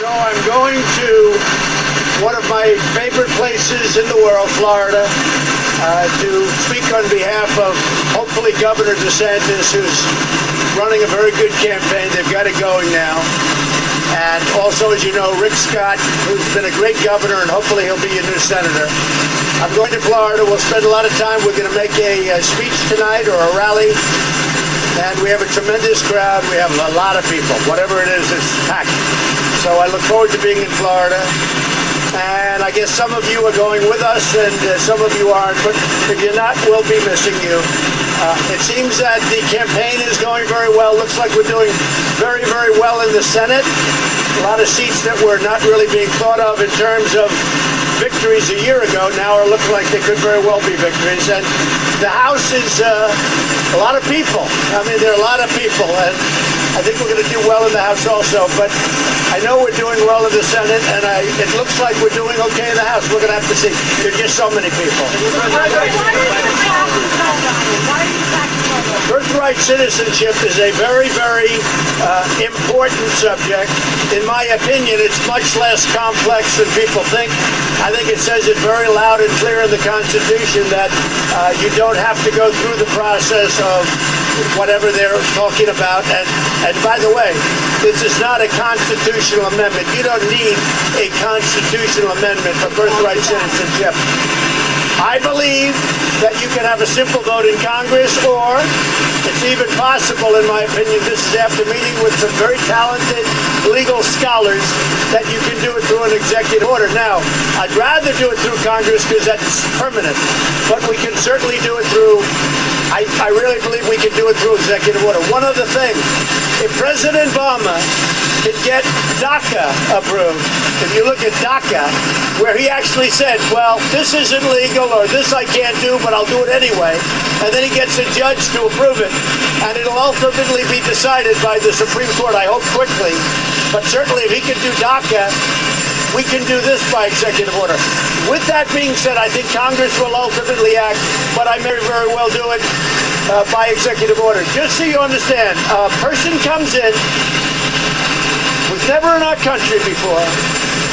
So I'm going to one of my favorite places in the world, Florida, to speak on behalf of hopefully Governor DeSantis, who's running a very good campaign. They've got it going now. And also, as you know, Rick Scott, who's been a great governor, and hopefully he'll be a new senator. I'm going to Florida. We'll spend a lot of time. We're going to make a speech tonight or a rally. And we have a tremendous crowd. We have a lot of people. Whatever it is, it's packed. So I look forward to being in Florida. And I guess some of you are going with us and some of you aren't. But if you're not, we'll be missing you. It seems that the campaign is going very well. Looks like we're doing very, very well in the Senate. A lot of seats that were not really being thought of in terms of victories a year ago now are looking like they could very well be victories. And the House is a lot of people. I mean, there are a lot of people. And I think we're going to do well in the House also. But I know we're doing well in the Senate, and it looks like we're doing okay in the House. We're going to have to see. There are just so many people. Birthright citizenship is a very, very important subject. In my opinion, it's much less complex than people think. I think it says it very loud and clear in the Constitution that you don't have to go through the process of whatever they're talking about. And by the way, this is not a constitutional amendment. You don't need a constitutional amendment for birthright citizenship. I believe that you can have a simple vote in Congress, or it's even possible, in my opinion, this is after meeting with some very talented legal scholars, that you can do it through an executive order. Now, I'd rather do it through Congress because that's permanent, but we can certainly do it through, I really believe we can do it through executive order. One other thing, if President Obama could get DACA approved, if you look at DACA, where he actually said, well, this isn't legal or this I can't do, but I'll do it anyway, and then he gets a judge to approve it, and it'll ultimately be decided by the Supreme Court, I hope quickly, but certainly if he can do DACA, we can do this by executive order. With that being said, I think Congress will ultimately act, but I may very well do it by executive order. Just so you understand, a person comes in, was never in our country before,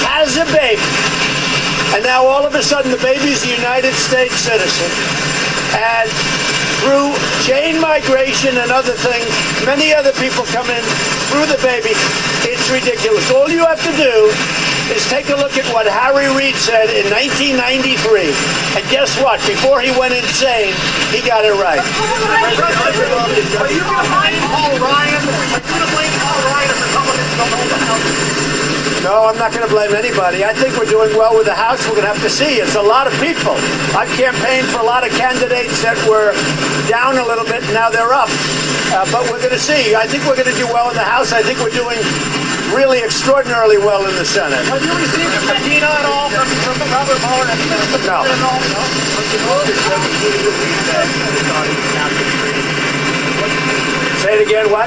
has a baby, and now all of a sudden the baby's a United States citizen. And through chain migration and other things, many other people come in through the baby. It's ridiculous. All you have to do is take a look at what Harry Reid said in 1993. And guess what? Before he went insane, he got it right. Are you going to blame Paul Ryan? Are you going to blame Paul Ryan if Republicans don't hold the House? No, I'm not going to blame anybody. I think we're doing well with the House. We're going to have to see. It's a lot of people. I've campaigned for a lot of candidates that were down a little bit, and now they're up. But we're going to see. I think we're going to do well in the House. I think we're doing really extraordinarily well in the Senate. Have you received a subpoena at all from Robert Mueller? No. Say it again, what?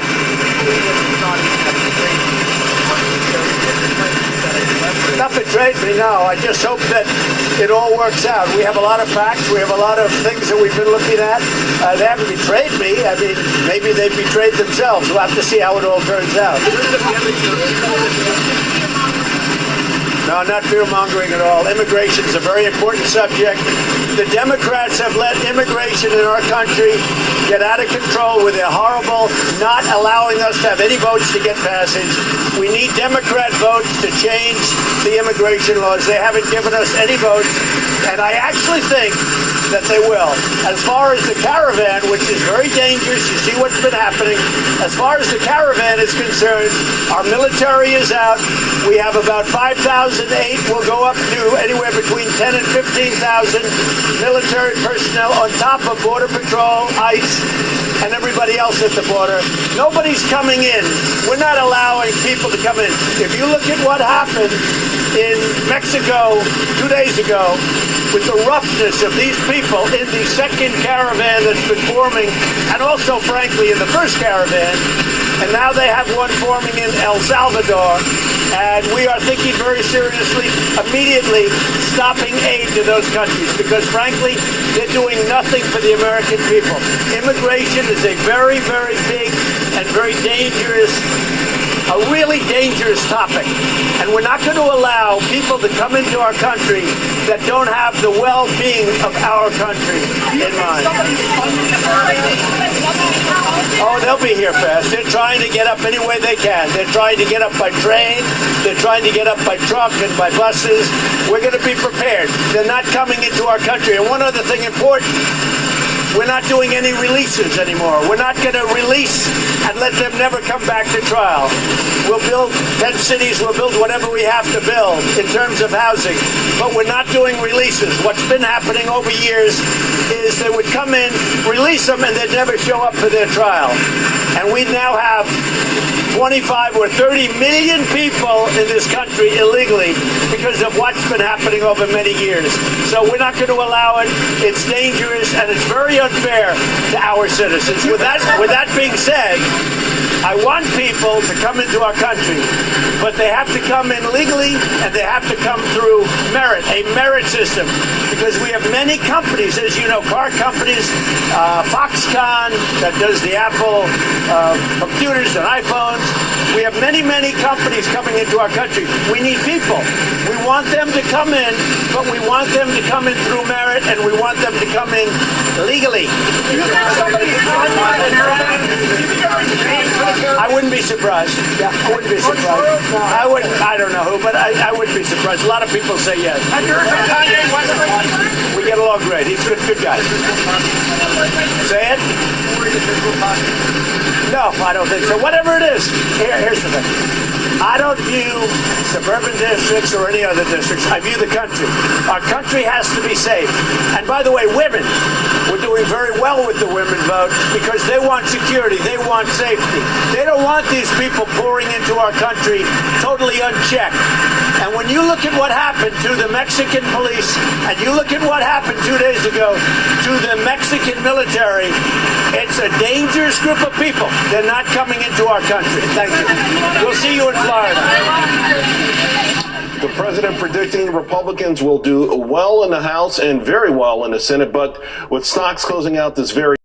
Not betrayed me, no. I just hope that it all works out. We have a lot of facts. We have a lot of things that we've been looking at. They haven't betrayed me. I mean, maybe they've betrayed themselves. We'll have to see how it all turns out. No, not fear-mongering at all. Immigration is a very important subject. The Democrats have let immigration in our country get out of control with their horrible not allowing us to have any votes to get passage. We need Democrat votes to change the immigration laws. They haven't given us any votes, and I actually think that they will. As far as the Caravan, which is very dangerous, you see what's been happening. As far as the Caravan is concerned, our military is out. We have about 5,008. We'll go up to anywhere between 10 and 15,000 military personnel on top of Border Patrol, ICE, and everybody else at the border. Nobody's coming in. We're not allowing people to come in. If you look at what happened in Mexico 2 days ago, with the roughness of these people in the second caravan that's been forming, and also, frankly, in the first caravan, and now they have one forming in El Salvador, and we are thinking very seriously, immediately, stopping aid to those countries, because, frankly, they're doing nothing for the American people. Immigration is a very, very big and very dangerous a really dangerous topic. And we're not going to allow people to come into our country that don't have the well-being of our country in mind. Oh, they'll be here fast. They're trying to get up any way they can. They're trying to get up by train. They're trying to get up by truck and by buses. We're going to be prepared. They're not coming into our country. And one other thing important, we're not doing any releases anymore. We're not going to release and let them never come back to trial. We'll build 10 cities. We'll build whatever we have to build in terms of housing. But we're not doing releases. What's been happening over years is they would come in, release them, and they'd never show up for their trial. And we now have 25 or 30 million people in this country illegally because of what's been happening over many years. So we're not going to allow it. It's dangerous and it's very unfair to our citizens. With that being said, I want people to come into our country, but they have to come in legally and they have to come through merit, a merit system, because we have many companies, as you know, car companies, Foxconn that does the Apple computers and iPhones. We have many, many companies coming into our country. We need people. We want them to come in, but we want them to come in through merit, and we want them to come in legally. I wouldn't be surprised. Yeah, I wouldn't be surprised. I don't know who, but I wouldn't be surprised. A lot of people say yes. We get along great. He's a good guy. Say it? No, I don't think so. Whatever it is, here's the thing. I don't view suburban districts or any other districts. I view the country. Our country has to be safe. And by the way, women, we're doing very well with the women vote because they want security. They want safety. They don't want these people pouring into our country totally unchecked. And when you look at what happened to the Mexican police and you look at what happened 2 days ago to the Mexican military, it's a dangerous group of people. They're not coming into our country. Thank you. We'll see you in Florida. The president predicting Republicans will do well in the House and very well in the Senate, but with stocks closing out this very